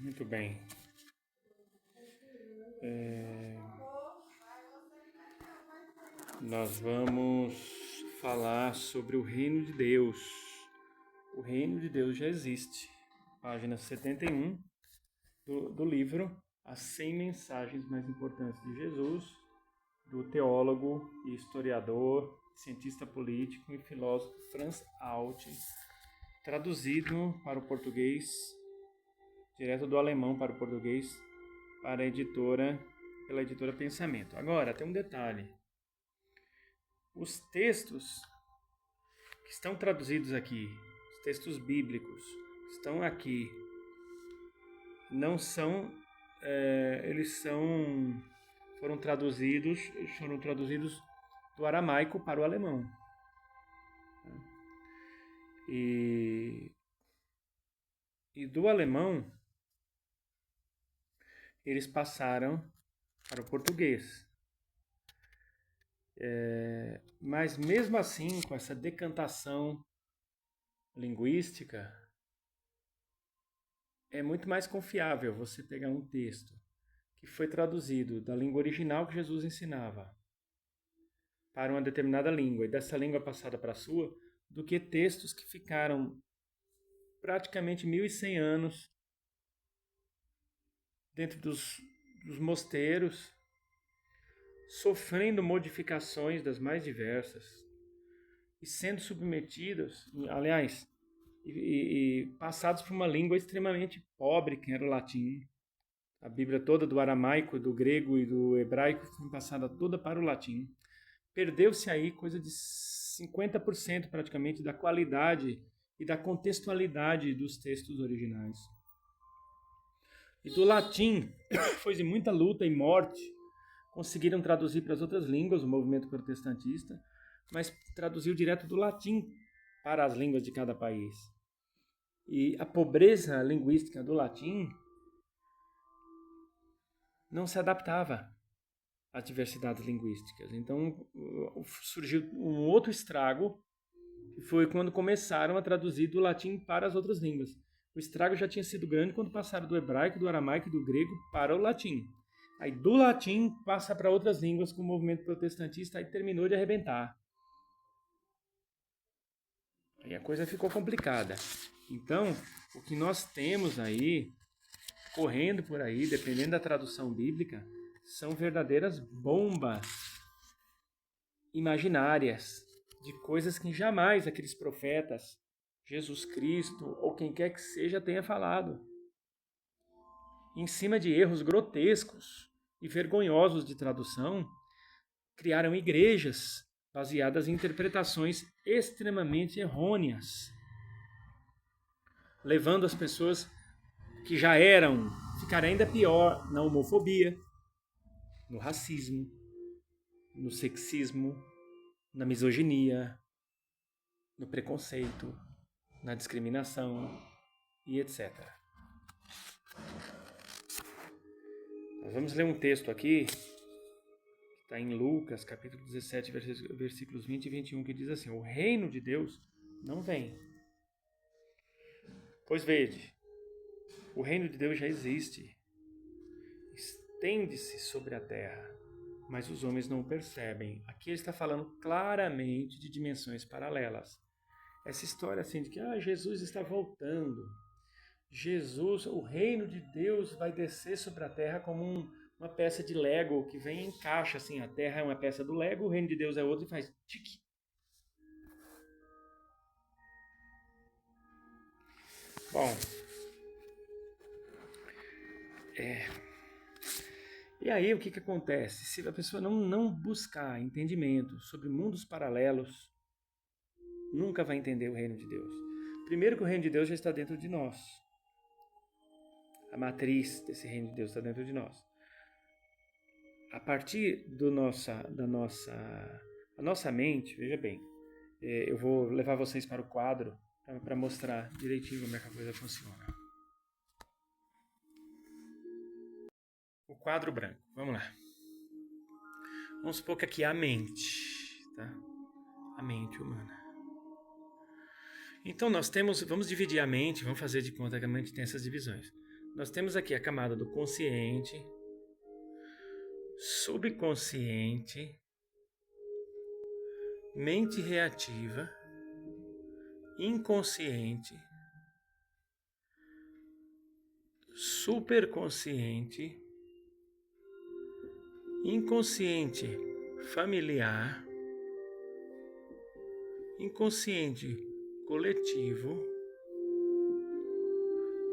Muito bem. Nós vamos falar sobre o reino de Deus. O reino de Deus já existe. Página 71 do livro As 100 Mensagens Mais Importantes de Jesus, do teólogo e historiador, cientista político e filósofo Franz Alt, traduzido para o português, direto do alemão para o português, pela editora Pensamento. Agora, tem um detalhe. Os textos que estão traduzidos aqui, os textos bíblicos que estão aqui, não são, foram traduzidos do aramaico para o alemão. E do alemão, eles passaram para o português. Mas mesmo assim, com essa decantação linguística, é muito mais confiável você pegar um texto que foi traduzido da língua original que Jesus ensinava para uma determinada língua e dessa língua passada para a sua, do que textos que ficaram praticamente 1.100 anos dentro dos mosteiros, sofrendo modificações das mais diversas e sendo submetidos, aliás, e passados por uma língua extremamente pobre, que era o latim. A Bíblia toda do aramaico, do grego e do hebraico foi passada toda para o latim. Perdeu-se aí coisa de 50% praticamente da qualidade e da contextualidade dos textos originais. E do latim, depois de muita luta e morte, conseguiram traduzir para as outras línguas o movimento protestantista, mas traduziu direto do latim para as línguas de cada país. E a pobreza linguística do latim não se adaptava às diversidades linguísticas. Então surgiu um outro estrago, que foi quando começaram a traduzir do latim para as outras línguas. O estrago já tinha sido grande quando passaram do hebraico, do aramaico e do grego para o latim. Aí do latim passa para outras línguas com o movimento protestantista e terminou de arrebentar. Aí a coisa ficou complicada. Então, o que nós temos aí, correndo por aí, dependendo da tradução bíblica, são verdadeiras bombas imaginárias de coisas que jamais aqueles profetas, Jesus Cristo ou quem quer que seja, tenha falado. Em cima de erros grotescos e vergonhosos de tradução, criaram igrejas baseadas em interpretações extremamente errôneas, levando as pessoas que já eram, ficar ainda pior na homofobia, no racismo, no sexismo, na misoginia, no preconceito, na discriminação e etc. Nós vamos ler um texto aqui, que está em Lucas, capítulo 17, versículos 20 e 21, que diz assim: o reino de Deus não vem. Pois vede, o reino de Deus já existe, estende-se sobre a terra, mas os homens não o percebem. Aqui ele está falando claramente de dimensões paralelas. Essa história assim de que Jesus está voltando. Jesus, o reino de Deus vai descer sobre a terra como uma peça de Lego que vem e encaixa assim. A terra é uma peça do Lego, o reino de Deus é outra e faz tique. Bom, e aí o que acontece? Se a pessoa não buscar entendimento sobre mundos paralelos, nunca vai entender o reino de Deus. Primeiro que o reino de Deus já está dentro de nós. A matriz desse reino de Deus está dentro de nós. A partir da nossa mente, veja bem, eu vou levar vocês para o quadro para mostrar direitinho como é que a coisa funciona. O quadro branco, vamos lá. Vamos supor que aqui é a mente, tá? A mente humana. Então nós temos, vamos dividir a mente, vamos fazer de conta que a mente tem essas divisões. nós temos aqui a camada do consciente, subconsciente, mente reativa, inconsciente, superconsciente, inconsciente familiar, inconsciente coletivo,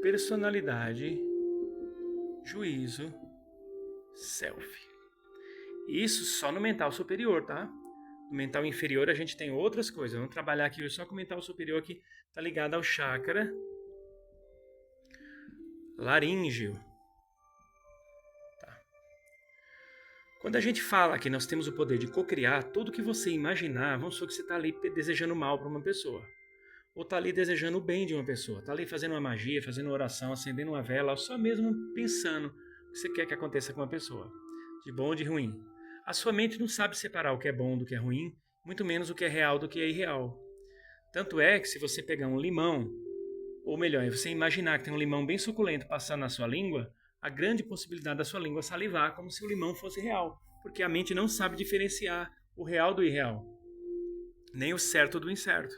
personalidade, juízo, self. Isso só no mental superior, tá? No mental inferior a gente tem outras coisas. Vamos trabalhar aqui só com o mental superior, que está ligado ao chakra laríngeo. Tá. Quando a gente fala que nós temos o poder de cocriar, tudo que você imaginar, vamos supor que você está ali desejando mal para uma pessoa, ou está ali desejando o bem de uma pessoa, está ali fazendo uma magia, fazendo uma oração, acendendo uma vela, ou só mesmo pensando o que você quer que aconteça com uma pessoa, de bom ou de ruim. A sua mente não sabe separar o que é bom do que é ruim, muito menos o que é real do que é irreal. Tanto é que se você pegar um limão, ou melhor, você imaginar que tem um limão bem suculento passando na sua língua, a grande possibilidade da sua língua salivar como se o limão fosse real, porque a mente não sabe diferenciar o real do irreal, nem o certo do incerto.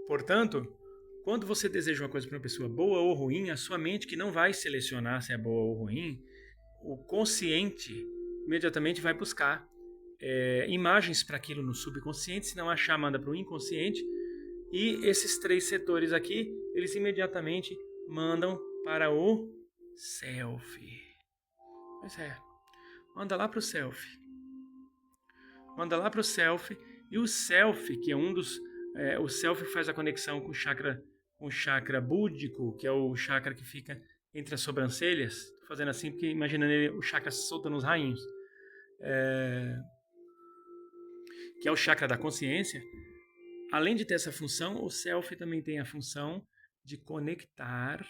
Portanto, quando você deseja uma coisa para uma pessoa boa ou ruim, a sua mente, que não vai selecionar se é boa ou ruim, o consciente imediatamente vai buscar imagens para aquilo no subconsciente, se não achar, manda para o inconsciente, e esses 3 setores aqui, eles imediatamente mandam para o self. Pois é, manda lá para o self. Manda lá para o self, e o self, que é um dos... o self faz a conexão com o chakra búdico, que é o chakra que fica entre as sobrancelhas. Estou fazendo assim porque imaginando o chakra soltando os rainhos. Que é o chakra da consciência. Além de ter essa função, o self também tem a função de conectar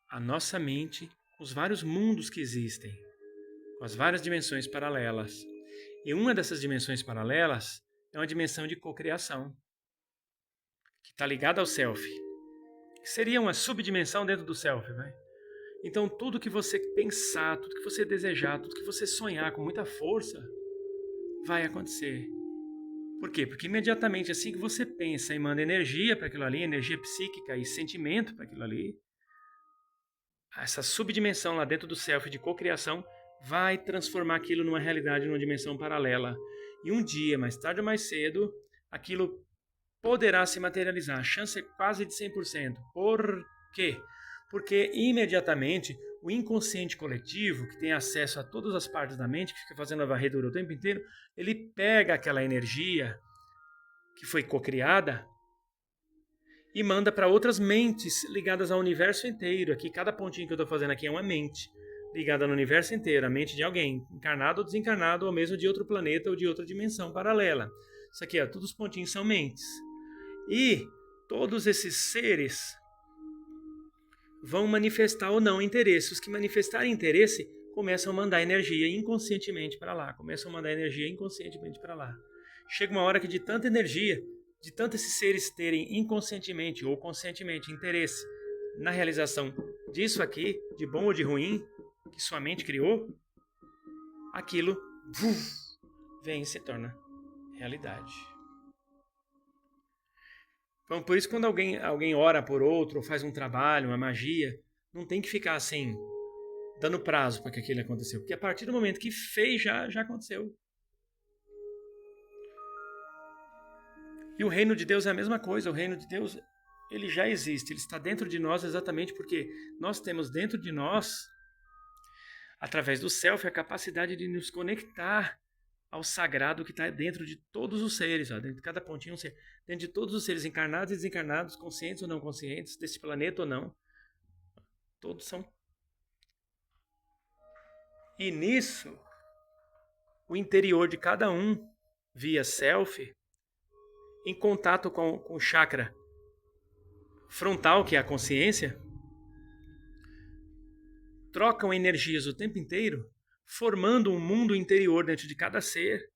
a nossa mente com os vários mundos que existem, com as várias dimensões paralelas. E uma dessas dimensões paralelas é uma dimensão de cocriação, que está ligada ao self, que seria uma subdimensão dentro do self, né? Então, tudo que você pensar, tudo que você desejar, tudo que você sonhar com muita força, vai acontecer. Por quê? Porque imediatamente assim que você pensa e manda energia para aquilo ali, energia psíquica e sentimento para aquilo ali, essa subdimensão lá dentro do self de cocriação vai transformar aquilo numa realidade, numa dimensão paralela. E um dia, mais tarde ou mais cedo, aquilo poderá se materializar. A chance é quase de 100%. Por quê? Porque imediatamente o inconsciente coletivo, que tem acesso a todas as partes da mente, que fica fazendo a varredura o tempo inteiro, ele pega aquela energia que foi cocriada e manda para outras mentes ligadas ao universo inteiro. Aqui, cada pontinho que eu estou fazendo aqui é uma mente ligada no universo inteiro, a mente de alguém, encarnado ou desencarnado, ou mesmo de outro planeta ou de outra dimensão paralela. Isso aqui, ó, todos os pontinhos são mentes. E todos esses seres vão manifestar ou não interesse. Os que manifestarem interesse começam a mandar energia inconscientemente para lá. Chega uma hora que de tanta energia, de tanto esses seres terem inconscientemente ou conscientemente interesse na realização disso aqui, de bom ou de ruim, que sua mente criou, aquilo vem e se torna realidade. Então, por isso, quando alguém ora por outro, ou faz um trabalho, uma magia, não tem que ficar assim, dando prazo para que aquilo aconteceu. Porque a partir do momento que fez, já aconteceu. E o reino de Deus é a mesma coisa. O reino de Deus, ele já existe. Ele está dentro de nós exatamente porque nós temos dentro de nós, através do self, a capacidade de nos conectar ao sagrado que está dentro de todos os seres, ó, dentro de cada pontinho um ser, dentro de todos os seres encarnados e desencarnados, conscientes ou não conscientes, desse planeta ou não, todos são. E nisso, o interior de cada um, via self, em contato com o chakra frontal, que é a consciência, trocam energias o tempo inteiro, formando um mundo interior dentro de cada ser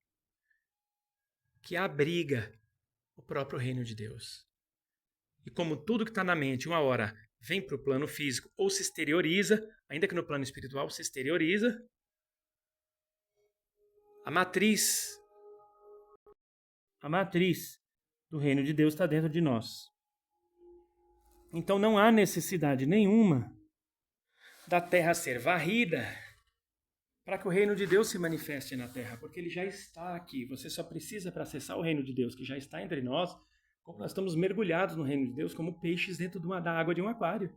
que abriga o próprio reino de Deus. E como tudo que está na mente, uma hora vem para o plano físico ou se exterioriza, ainda que no plano espiritual se exterioriza, a matriz do reino de Deus está dentro de nós. Então não há necessidade nenhuma da terra ser varrida para que o reino de Deus se manifeste na terra, porque ele já está aqui. Você só precisa, para acessar o reino de Deus, que já está entre nós, como nós estamos mergulhados no reino de Deus, como peixes dentro da água de um aquário.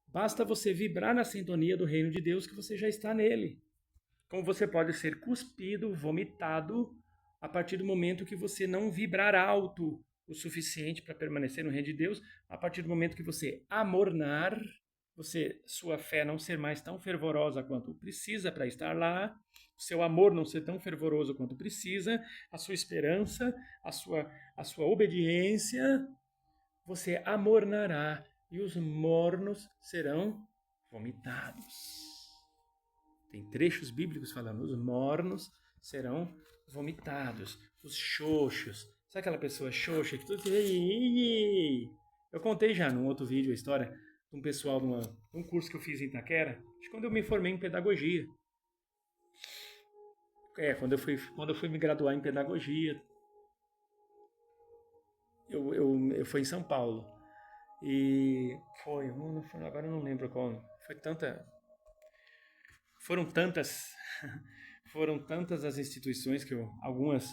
Basta você vibrar na sintonia do reino de Deus que você já está nele. Como você pode ser cuspido, vomitado, a partir do momento que você não vibrar alto o suficiente para permanecer no reino de Deus, a partir do momento que você amornar, sua fé não ser mais tão fervorosa quanto precisa para estar lá, o seu amor não ser tão fervoroso quanto precisa, a sua esperança, a sua obediência, você amornará e os mornos serão vomitados. Tem trechos bíblicos falando, os mornos serão vomitados, os xoxos. Sabe aquela pessoa xoxa que tudo... Eu contei já num outro vídeo a história de um pessoal de um curso que eu fiz em Itaquera, de quando eu me formei em pedagogia. Quando eu fui me graduar em pedagogia, eu fui em São Paulo. E agora eu não lembro qual. Foram tantas as instituições algumas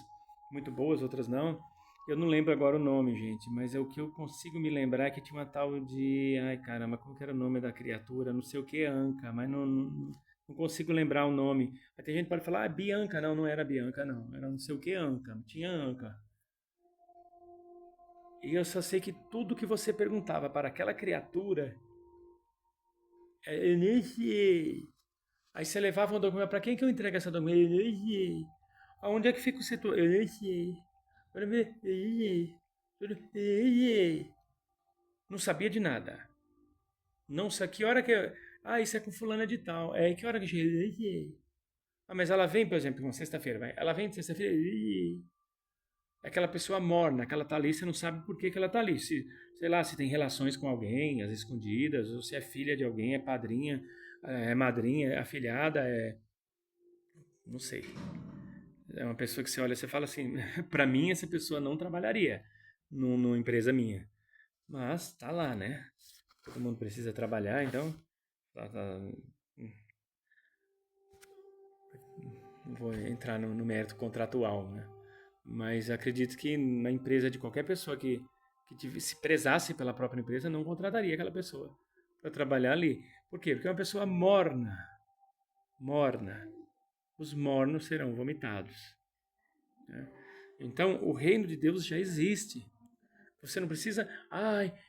muito boas, outras não. Eu não lembro agora o nome, gente, mas o que eu consigo me lembrar é que tinha uma tal de... Ai, caramba, como que era o nome da criatura? Não sei o que, Anca, mas não consigo lembrar o nome. Aí tem gente que pode falar, Bianca. Não era Bianca, não. Era não sei o que, Anca. Tinha Anca. E eu só sei que tudo que você perguntava para aquela criatura... Eu nem sei. Aí você levava um documento, para quem que eu entrego essa documento? Eu nem sei. Aonde é que fica o setor? Eu nem sei. Não sabia de nada. Não sei que hora que... isso é com fulana de tal. Que hora que chega? Mas ela vem, por exemplo, uma sexta-feira, vai. Ela vem de sexta-feira. É aquela pessoa morna, que ela tá ali, você não sabe por que ela tá ali. Sei lá, se tem relações com alguém, às escondidas, ou se é filha de alguém, é padrinha, é madrinha, é afilhada, não sei. É uma pessoa que você olha e você fala assim, para mim essa pessoa não trabalharia numa empresa minha. Mas tá lá, né? Todo mundo precisa trabalhar, então... Não vou entrar no mérito contratual, né? Mas acredito que na empresa de qualquer pessoa que se prezasse pela própria empresa, não contrataria aquela pessoa para trabalhar ali. Por quê? Porque é uma pessoa morna. Os mornos serão vomitados. Né? Então, o reino de Deus já existe. Você não precisa,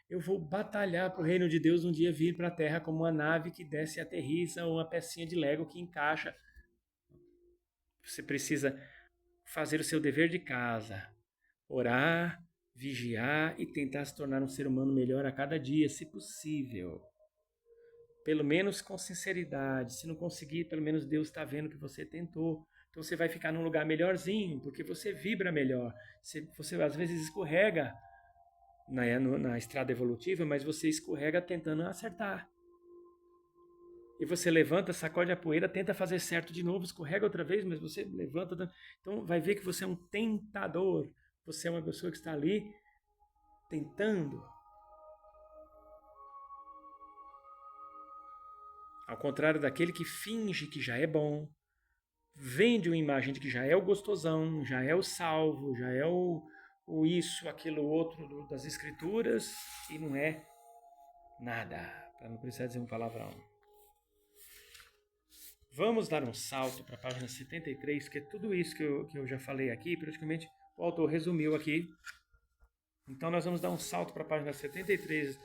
eu vou batalhar para o reino de Deus um dia vir para a terra como uma nave que desce e aterrissa ou uma pecinha de Lego que encaixa. Você precisa fazer o seu dever de casa, orar, vigiar e tentar se tornar um ser humano melhor a cada dia, se possível. Pelo menos com sinceridade. Se não conseguir, pelo menos Deus está vendo que você tentou. Então você vai ficar num lugar melhorzinho, porque você vibra melhor. Você às vezes escorrega na estrada evolutiva, mas você escorrega tentando acertar. E você levanta, sacode a poeira, tenta fazer certo de novo, escorrega outra vez, mas você levanta. Então vai ver que você é um tentador. Você é uma pessoa que está ali tentando. Ao contrário daquele que finge que já é bom, vende uma imagem de que já é o gostosão, já é o salvo, já é o isso, aquilo, outro das escrituras, e não é nada, para não precisar dizer um palavrão. Vamos dar um salto para a página 73, que é tudo isso que eu já falei aqui, praticamente o autor resumiu aqui. Então nós vamos dar um salto para a página 73,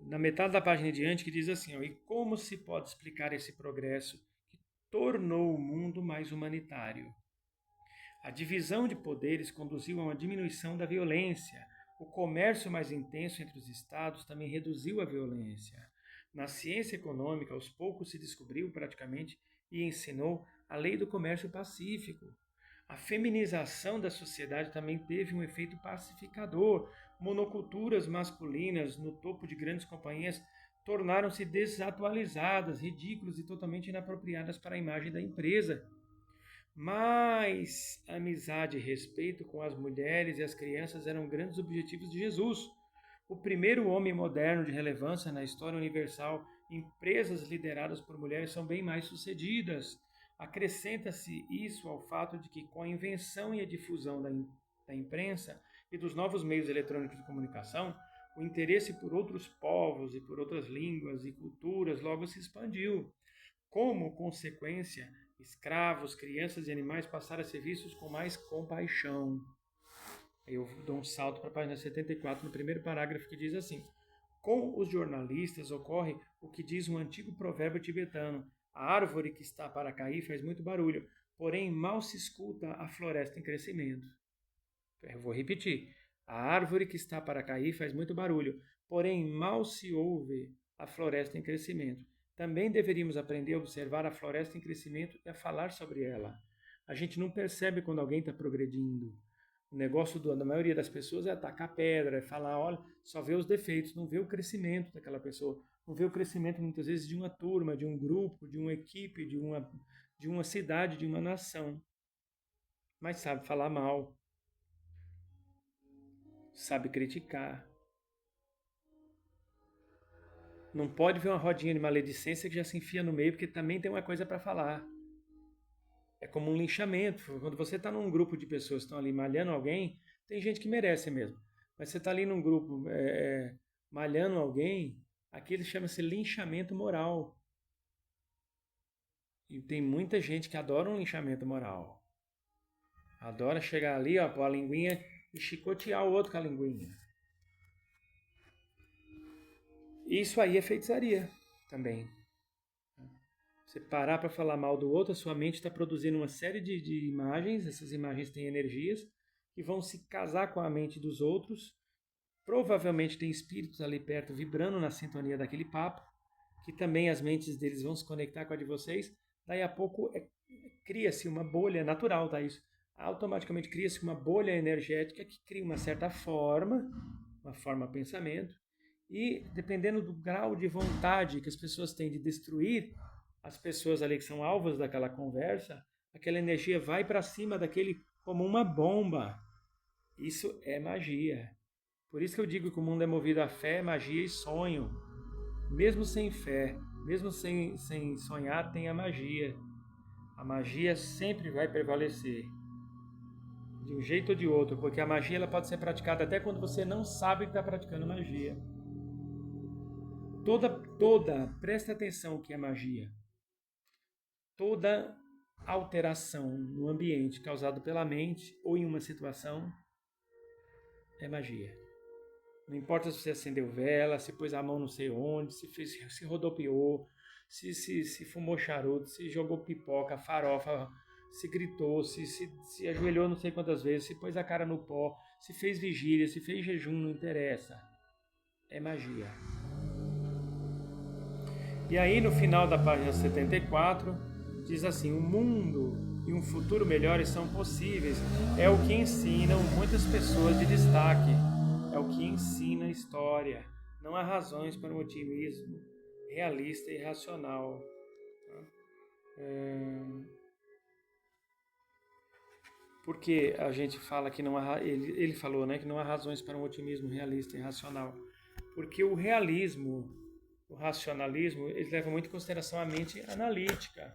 na metade da página em diante, que diz assim, e como se pode explicar esse progresso que tornou o mundo mais humanitário? A divisão de poderes conduziu a uma diminuição da violência. O comércio mais intenso entre os estados também reduziu a violência. Na ciência econômica, aos poucos se descobriu praticamente e ensinou a lei do comércio pacífico. A feminização da sociedade também teve um efeito pacificador. Monoculturas masculinas no topo de grandes companhias tornaram-se desatualizadas, ridículas e totalmente inapropriadas para a imagem da empresa. Mas amizade e respeito com as mulheres e as crianças eram grandes objetivos de Jesus. O primeiro homem moderno de relevância na história universal. Empresas lideradas por mulheres são bem mais sucedidas. Acrescenta-se isso ao fato de que, com a invenção e a difusão da imprensa e dos novos meios eletrônicos de comunicação, o interesse por outros povos e por outras línguas e culturas logo se expandiu. Como consequência, escravos, crianças e animais passaram a ser vistos com mais compaixão. Eu dou um salto para a página 74, no primeiro parágrafo, que diz assim: com os jornalistas ocorre o que diz um antigo provérbio tibetano: a árvore que está para cair faz muito barulho, porém mal se escuta a floresta em crescimento. Eu vou repetir. A árvore que está para cair faz muito barulho, porém mal se ouve a floresta em crescimento. Também deveríamos aprender a observar a floresta em crescimento e a falar sobre ela. A gente não percebe quando alguém está progredindo. O negócio da maioria das pessoas é atacar pedra, é falar, olha, só vê os defeitos, não vê o crescimento daquela pessoa, não vê o crescimento muitas vezes de uma turma, de um grupo, de uma equipe, de uma cidade, de uma nação. Mas sabe falar mal, sabe criticar. Não pode ver uma rodinha de maledicência que já se enfia no meio, porque também tem uma coisa para falar. É como um linchamento. Quando você está num grupo de pessoas que estão ali malhando alguém, tem gente que merece mesmo. Mas você está ali num grupo malhando alguém, aquilo chama-se linchamento moral. E tem muita gente que adora um linchamento moral. Adora chegar ali, ó, pôr a linguinha e chicotear o outro com a linguinha. Isso aí é feitiçaria também. Você parar para falar mal do outro, a sua mente está produzindo uma série de imagens, essas imagens têm energias, que vão se casar com a mente dos outros. Provavelmente tem espíritos ali perto vibrando na sintonia daquele papo, que também as mentes deles vão se conectar com a de vocês. Daí a pouco cria-se uma bolha natural, tá isso? Automaticamente cria-se uma bolha energética que cria uma certa forma, uma forma pensamento, e dependendo do grau de vontade que as pessoas têm de destruir as pessoas ali que são alvos daquela conversa, aquela energia vai para cima daquele como uma bomba. Isso é magia. Por isso que eu digo que o mundo é movido a fé, magia e sonho. Mesmo sem fé, mesmo sem sonhar, tem a magia. A magia sempre vai prevalecer. De um jeito ou de outro, porque a magia ela pode ser praticada até quando você não sabe que está praticando magia. Presta atenção o que é magia. Toda alteração no ambiente causada pela mente ou em uma situação é magia. Não importa se você acendeu vela, se pôs a mão não sei onde, se rodopiou, se fumou charuto, se jogou pipoca, farofa, se gritou, se ajoelhou não sei quantas vezes, se pôs a cara no pó, se fez vigília, se fez jejum, não interessa. É magia. E aí no final da página 74, diz assim: o mundo e um futuro melhores são possíveis. É o que ensinam muitas pessoas de destaque. É o que ensina a história. Não há razões para um otimismo realista e racional. Porque a gente fala que não há... Ele falou, né, que não há razões para um otimismo realista e racional. Porque o realismo, o racionalismo, eles levam muito em consideração a mente analítica,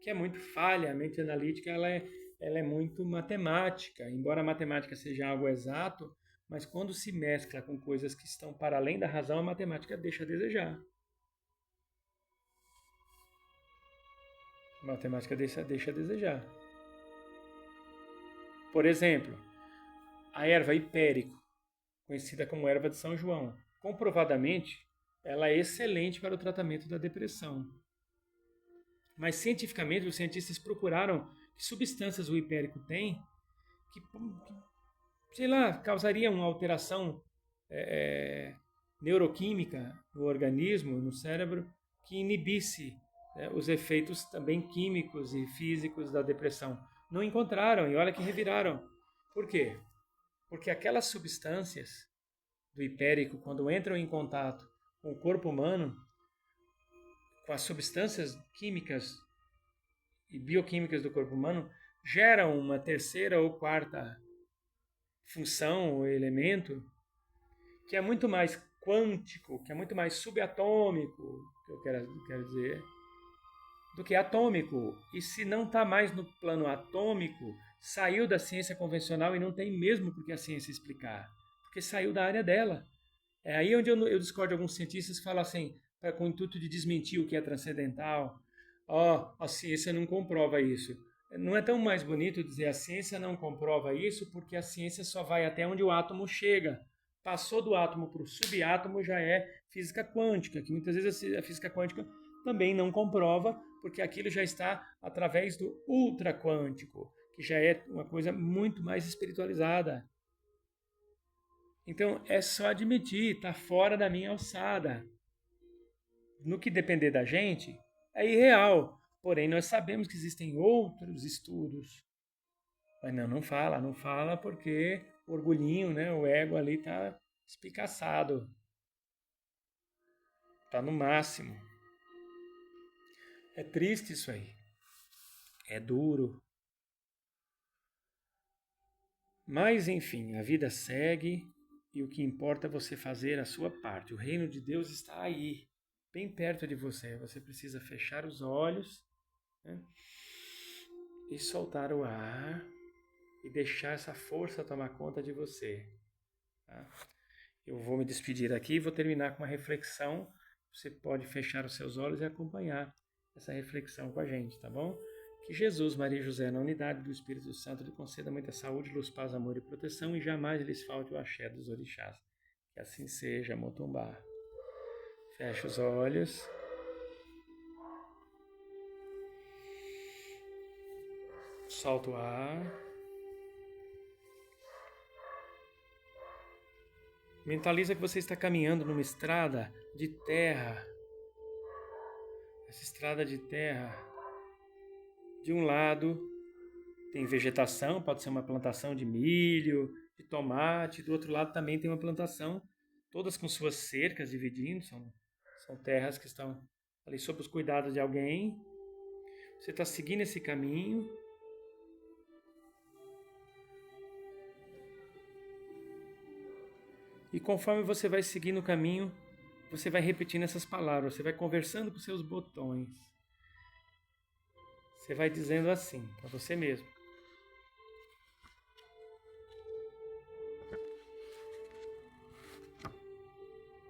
que é muito falha. A mente analítica ela é muito matemática, embora a matemática seja algo exato, mas quando se mescla com coisas que estão para além da razão, a matemática deixa a desejar. A matemática deixa a desejar. Por exemplo, a erva hipérico, conhecida como erva de São João, comprovadamente, ela é excelente para o tratamento da depressão. Mas cientificamente, os cientistas procuraram que substâncias o hipérico tem que sei lá, causaria uma alteração neuroquímica no organismo, no cérebro, que inibisse os efeitos também químicos e físicos da depressão. Não encontraram, e olha que reviraram. Por quê? Porque aquelas substâncias do hipérico, quando entram em contato com o corpo humano, com as substâncias químicas e bioquímicas do corpo humano, geram uma terceira ou quarta função ou elemento que é muito mais quântico, que é muito mais subatômico, que eu quero dizer, do que atômico. E se não está mais no plano atômico, saiu da ciência convencional e não tem mesmo por que a ciência explicar, porque saiu da área dela. É aí onde eu discordo de alguns cientistas que falam assim, com o intuito de desmentir o que é transcendental. A ciência não comprova isso. Não é tão mais bonito dizer a ciência não comprova isso, porque a ciência só vai até onde o átomo chega. Passou do átomo para o subátomo já é física quântica, que muitas vezes a física quântica também não comprova, porque aquilo já está através do ultraquântico, que já é uma coisa muito mais espiritualizada. Então é só admitir, está fora da minha alçada. No que depender da gente, é irreal. Porém, nós sabemos que existem outros estudos. Mas não fala porque o orgulhinho, né, o ego ali está espicaçado. Está no máximo. É triste isso aí. É duro. Mas, enfim, a vida segue e o que importa é você fazer a sua parte. O reino de Deus está aí, bem perto de você. Você precisa fechar os olhos, né, e soltar o ar e deixar essa força tomar conta de você. Tá? Eu vou me despedir aqui e vou terminar com uma reflexão. Você pode fechar os seus olhos e acompanhar essa reflexão com a gente, tá bom? Que Jesus, Maria e José, na unidade do Espírito Santo, lhe conceda muita saúde, luz, paz, amor e proteção e jamais lhes falte o axé dos orixás. Que assim seja, Motumbá. Fecha os olhos. Solta o ar. Mentaliza que você está caminhando numa estrada de terra. Essa estrada de terra, de um lado tem vegetação, pode ser uma plantação de milho, de tomate, do outro lado também tem uma plantação, todas com suas cercas dividindo, são terras que estão ali sob os cuidados de alguém. Você está seguindo esse caminho. E conforme você vai seguindo o caminho, você vai repetindo essas palavras, você vai conversando com seus botões. Você vai dizendo assim, para você mesmo.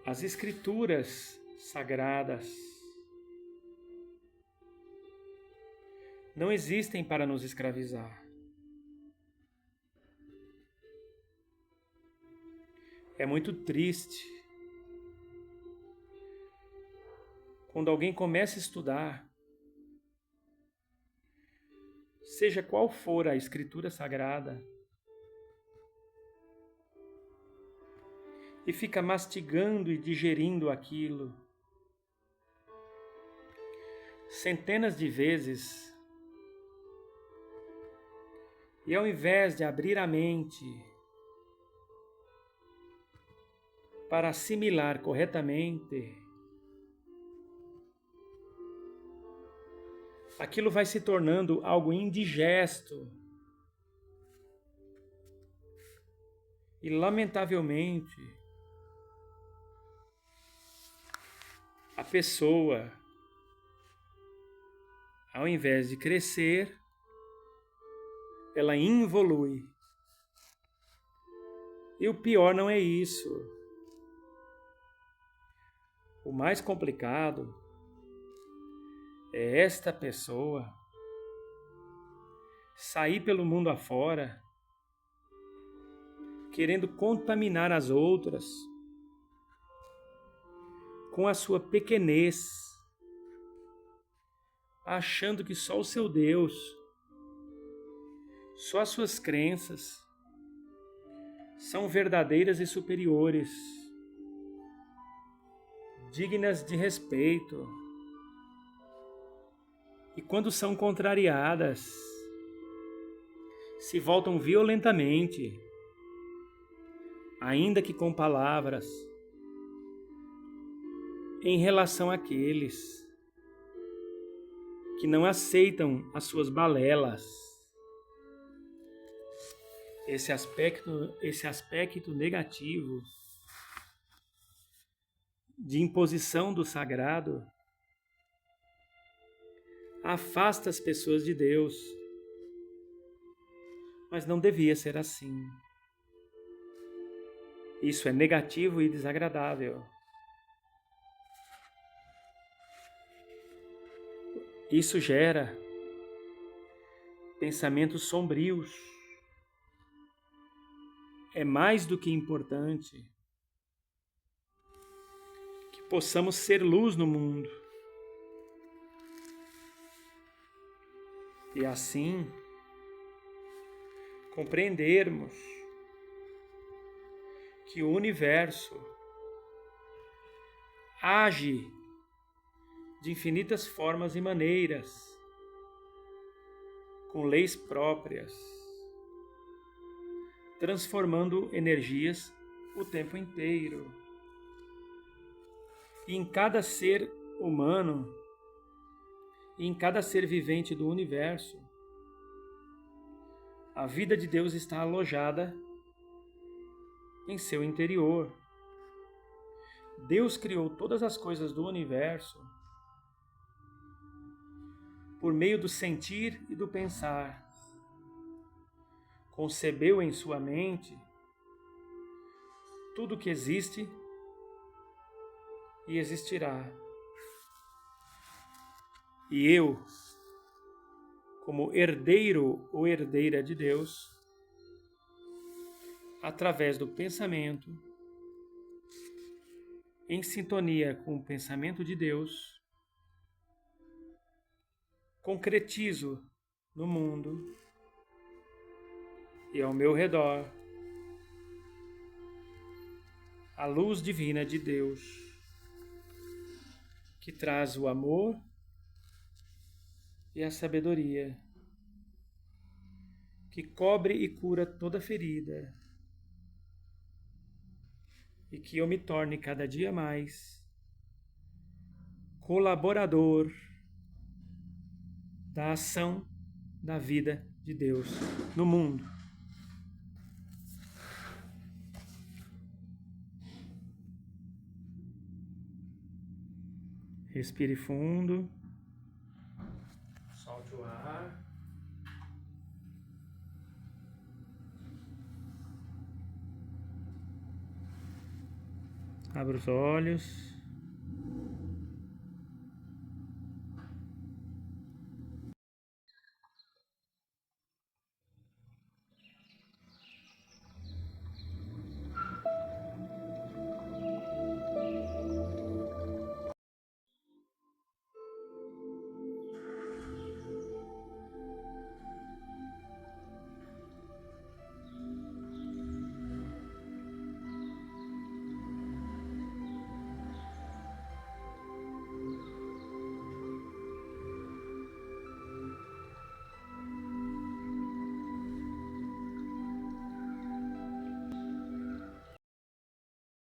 As escrituras sagradas não existem para nos escravizar. É muito triste quando alguém começa a estudar, seja qual for a escritura sagrada, e fica mastigando e digerindo aquilo centenas de vezes, e ao invés de abrir a mente para assimilar corretamente, aquilo vai se tornando algo indigesto. E, lamentavelmente, a pessoa, ao invés de crescer, ela involui. E o pior não é isso. O mais complicado é esta pessoa sair pelo mundo afora querendo contaminar as outras com a sua pequenez, achando que só o seu Deus, só as suas crenças são verdadeiras e superiores, dignas de respeito. E quando são contrariadas, se voltam violentamente. ainda que com palavras, em relação àqueles que não aceitam as suas balelas. Esse aspecto negativo de imposição do sagrado afasta as pessoas de Deus, mas não devia ser assim. Isso é negativo e desagradável. Isso gera pensamentos sombrios. É mais do que importante que possamos ser luz no mundo. E assim compreendermos que o universo age de infinitas formas e maneiras, com leis próprias, transformando energias o tempo inteiro. E em cada ser humano, e em cada ser vivente do universo, a vida de Deus está alojada em seu interior. Deus criou todas as coisas do universo por meio do sentir e do pensar. Concebeu em sua mente tudo que existe e existirá. E eu, como herdeiro ou herdeira de Deus, através do pensamento, em sintonia com o pensamento de Deus, concretizo no mundo e ao meu redor a luz divina de Deus, que traz o amor e a sabedoria, que cobre e cura toda ferida, e que eu me torne cada dia mais colaborador da ação da vida de Deus no mundo. Respire fundo. Solte o ar. Abra os olhos.